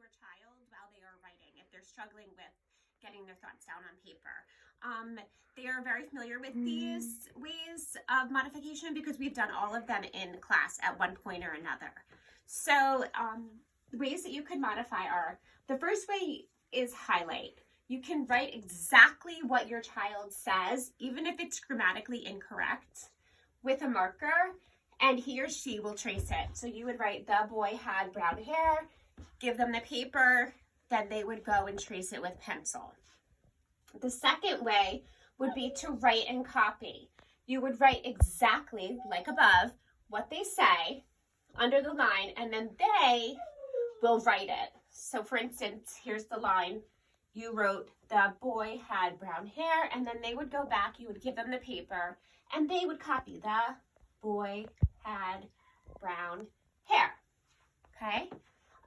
your child while they are writing if they're struggling with getting their thoughts down on paper. They are very familiar with these ways of modification because we've done all of them in class at one point or another. So the ways that you could modify are, the first way is highlight. You can write exactly what your child says, even if it's grammatically incorrect, with a marker, and he or she will trace it. So you would write, the boy had brown hair, give them the paper, then they would go and trace it with pencil. The second way would be to write and copy. You would write exactly, like above, what they say under the line, and then they will write it. So for instance, here's the line. You wrote, the boy had brown hair, and then they would go back, you would give them the paper, and they would copy, the boy had brown hair. Okay?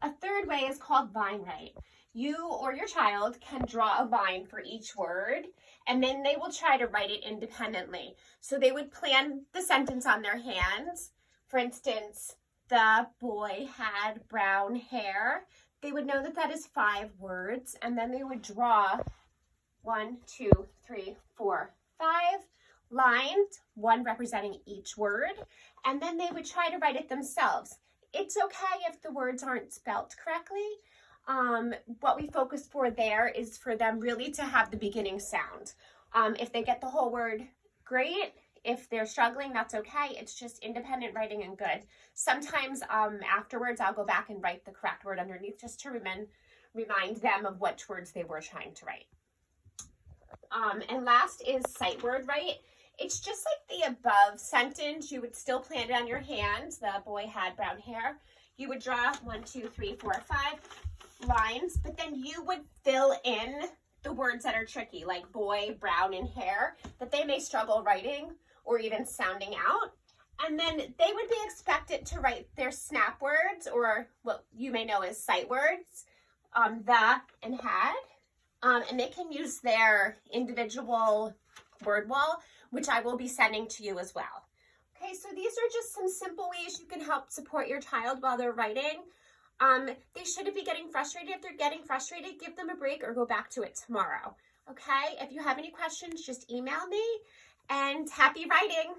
A third way is called line write. You or your child can draw a line for each word, and then they will try to write it independently. So they would plan the sentence on their hands. For instance, the boy had brown hair. They would know that that is 5 words, and then they would draw 1, 2, 3, 4, 5 lines, one representing each word, and then they would try to write it themselves. It's okay if the words aren't spelt correctly. What we focus for there is for them really to have the beginning sound. If they get the whole word, great. If they're struggling, that's okay. It's just independent writing and good. Sometimes afterwards, I'll go back and write the correct word underneath just to remind them of which words they were trying to write. And last is sight word write. It's just like the above sentence. You would still plan it on your hands. The boy had brown hair. You would draw 1, 2, 3, 4, 5 lines, but then you would fill in the words that are tricky, like boy, brown, and hair, that they may struggle writing or even sounding out. And then they would be expected to write their snap words, or what you may know as sight words, the and had. And they can use their individual word wall, which I will be sending to you as well. Okay, so these are just some simple ways you can help support your child while they're writing. They shouldn't be getting frustrated. If they're getting frustrated, give them a break or go back to it tomorrow. Okay, if you have any questions, just email me, and happy writing.